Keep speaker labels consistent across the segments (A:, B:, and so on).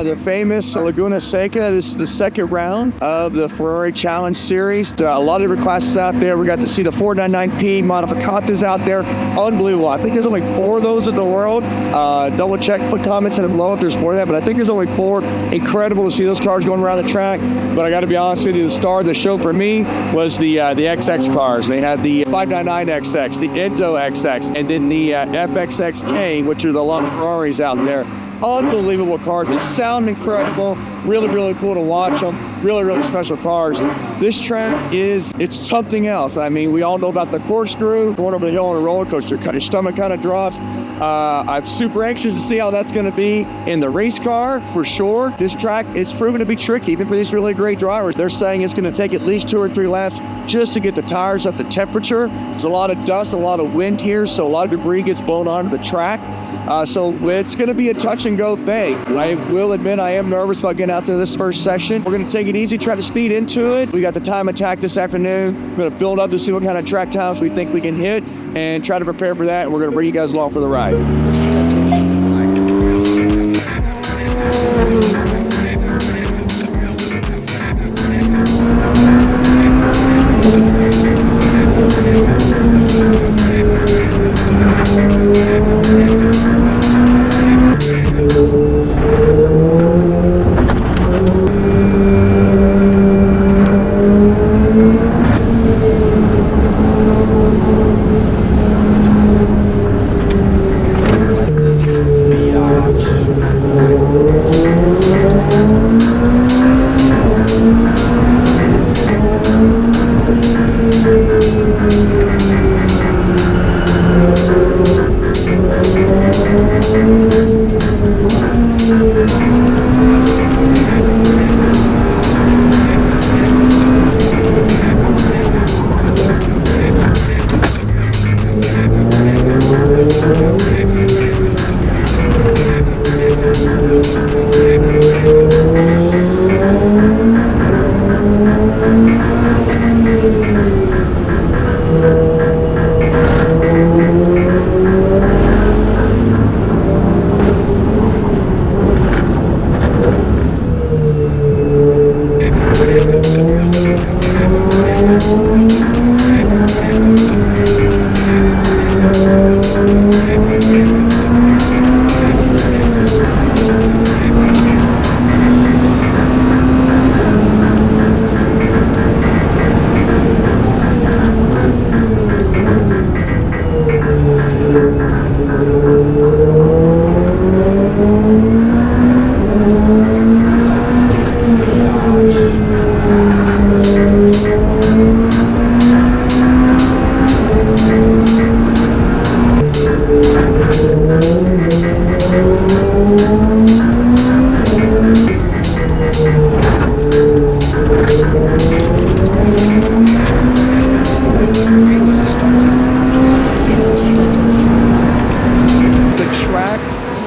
A: the famous Laguna Seca. This is the second round of the Ferrari Challenge Series. A lot of different classes out there. We got to see the 499P Modificatas out there. Unbelievable. I think there's only 4 of those in the world. Double check, put comments in below if there's more of that, but I think there's only 4. Incredible to see those cars going around the track. But I got to be honest with you, the star of the show for me was the XX cars. They had the 599XX, the Enzo XX, and then the FXXK, which are the long Ferraris out there. Unbelievable cars. They sound incredible. Really, really cool to watch them. Really, really special cars. This track it's something else. I mean, we all know about the corkscrew, going over the hill on a roller coaster. Your stomach kind of drops. I'm super anxious to see how that's going to be in the race car, for sure. This track is proven to be tricky, even for these really great drivers. They're saying it's going to take at least 2 or 3 laps just to get the tires up to temperature. There's a lot of dust, a lot of wind here, so a lot of debris gets blown onto the track. So it's going to be a touch and go thing. I will admit I am nervous about getting out there this first session. We're going to take it easy, try to speed into it. We got the time attack this afternoon. We're going to build up to see what kind of track times we think we can hit and try to prepare for that. And we're going to bring you guys along for the ride.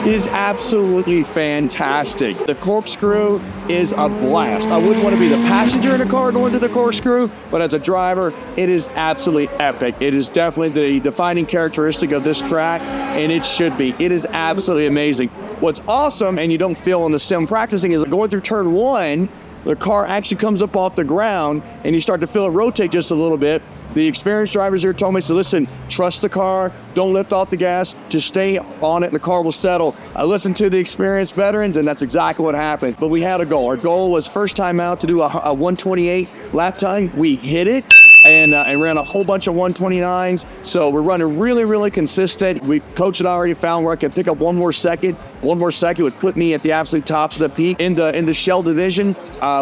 A: Is absolutely fantastic. The corkscrew is a blast. I wouldn't want to be the passenger in a car going through the corkscrew, but as a driver, it is absolutely epic. It is definitely the defining characteristic of this track, and it should be. It is absolutely amazing. What's awesome, and you don't feel in the sim practicing, is going through turn 1, the car actually comes up off the ground, and you start to feel it rotate just a little bit. The experienced drivers here told me, so listen, trust the car, don't lift off the gas, just stay on it and the car will settle. I listened to the experienced veterans and that's exactly what happened. But we had a goal. Our goal was first time out to do a 128 lap time. We hit it and ran a whole bunch of 129s. So we're running really, really consistent. Coach had already found where I could pick up one more second. One more second would put me at the absolute top of the peak in the shell division.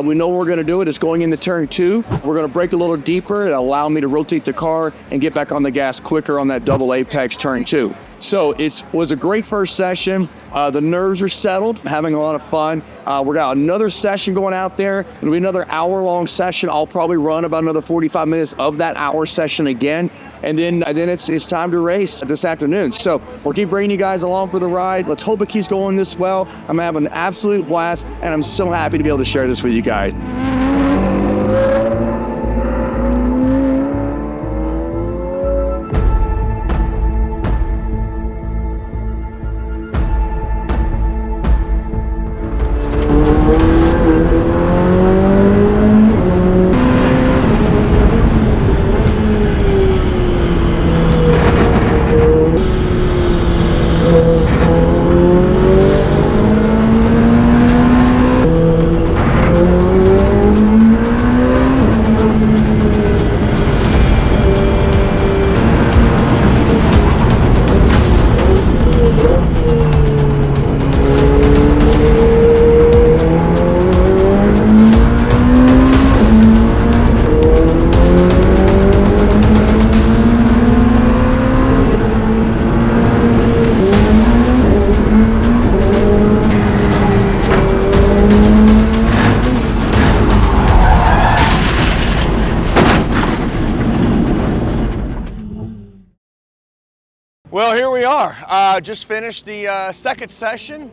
A: We know we're going to do it. It's going into turn 2. We're going to brake a little deeper and allow me to rotate the car and get back on the gas quicker on that double apex turn 2. So it was a great first session. The nerves are settled, having a lot of fun. We got another session going out there. It'll be another hour-long session. I'll probably run about another 45 minutes of that hour session again. And then it's time to race this afternoon. So we'll keep bringing you guys along for the ride. Let's hope it keeps going this well. I'm having an absolute blast, and I'm so happy to be able to share this with you guys.
B: Well, here we are. Just finished the second session.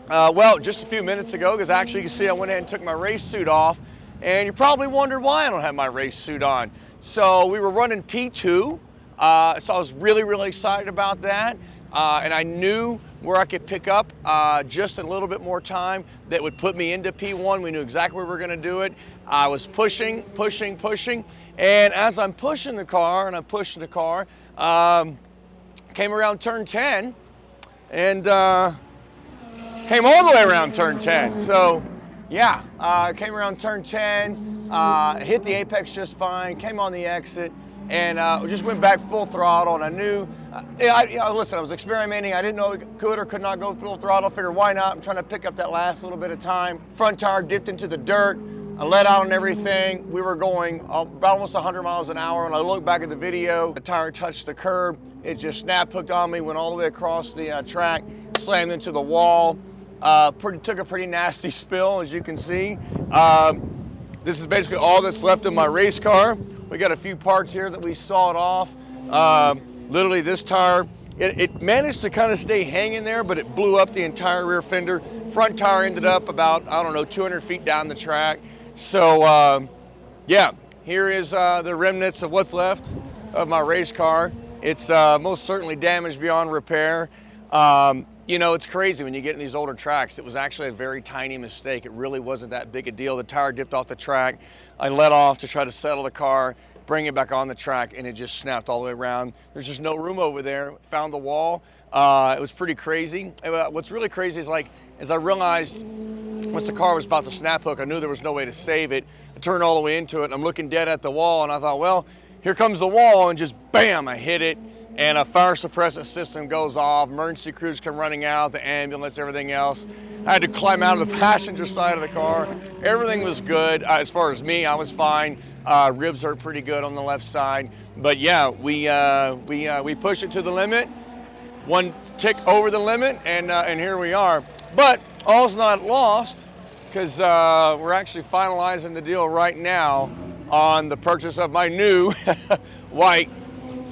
B: Well, just a few minutes ago, because actually you can see I went ahead and took my race suit off, and you probably wondered why I don't have my race suit on. So we were running P2, so I was really excited about that, and I knew where I could pick up just a little bit more time that would put me into P1. We knew exactly where we were going to do it. I was pushing, and as I'm pushing the car, came around turn 10, and came all the way around turn 10. So yeah, came around turn 10, hit the apex just fine, came on the exit, and just went back full throttle. And I knew, listen, I was experimenting. I didn't know it could or could not go full throttle. Figured why not? I'm trying to pick up that last little bit of time. Front tire dipped into the dirt. I let out on everything. We were going about almost 100 miles an hour. And I look back at the video, the tire touched the curb. It just snap hooked on me, went all the way across the track, slammed into the wall. Took a pretty nasty spill, as you can see. This is basically all that's left of my race car. We got a few parts here that we sawed off. Literally this tire, it managed to kind of stay hanging there, but it blew up the entire rear fender. Front tire ended up about, I don't know, 200 feet down the track. So yeah, here is the remnants of what's left of my race car. It's most certainly damaged beyond repair. You know, it's crazy when you get in these older tracks. It was actually a very tiny mistake. It really wasn't that big a deal. The tire dipped off the track. I let off to try to settle the car, bring it back on the track, and it just snapped all the way around. There's just no room over there. Found the wall. It was pretty crazy. What's really crazy is, like, as I realized once the car was about to snap hook, I knew there was no way to save it. I turned all the way into it, and I'm looking dead at the wall, and I thought, well, here comes the wall, and just bam, I hit it. And a fire suppressant system goes off, emergency crews come running out, the ambulance, everything else. I had to climb out of the passenger side of the car. Everything was good. As far as me, I was fine. Ribs hurt pretty good on the left side. But yeah, we pushed it to the limit. One tick over the limit, and here we are. But all's not lost, because we're actually finalizing the deal right now on the purchase of my new white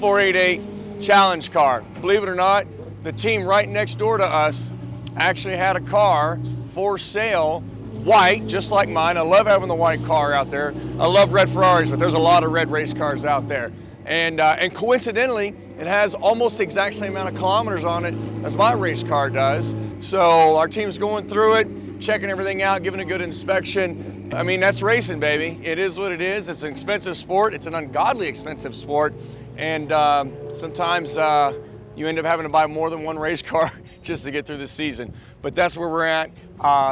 B: 488 challenge car. Believe it or not, the team right next door to us actually had a car for sale, white, just like mine. I love having the white car out there. I love red Ferraris, but there's a lot of red race cars out there. And coincidentally, it has almost the exact same amount of kilometers on it as my race car does. So our team's going through it, checking everything out, giving a good inspection. I mean, that's racing, baby. It is what it is. It's an expensive sport. It's an ungodly expensive sport. And sometimes you end up having to buy more than one race car just to get through the season. But that's where we're at.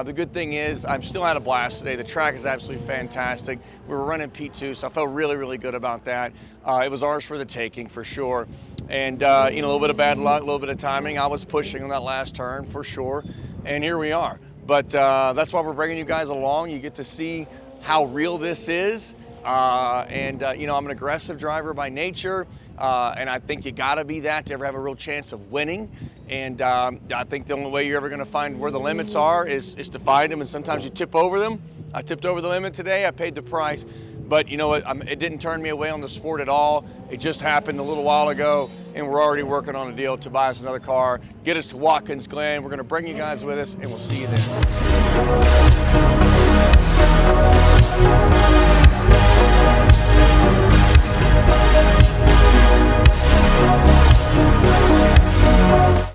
B: The good thing is I'm still had a blast today. The track is absolutely fantastic. We were running P2, so I felt really good about that. It was ours for the taking, for sure. And a little bit of bad luck, a little bit of timing. I was pushing on that last turn, for sure. And here we are. But that's why we're bringing you guys along. You get to see how real this is. I'm an aggressive driver by nature, and I think you gotta be that to ever have a real chance of winning. And I think the only way you're ever gonna find where the limits are is to find them, and sometimes you tip over them. I tipped over the limit today, I paid the price, but you know what, it didn't turn me away on the sport at all. It just happened a little while ago, and we're already working on a deal to buy us another car, get us to Watkins Glen. We're gonna bring you guys with us, and we'll see you there.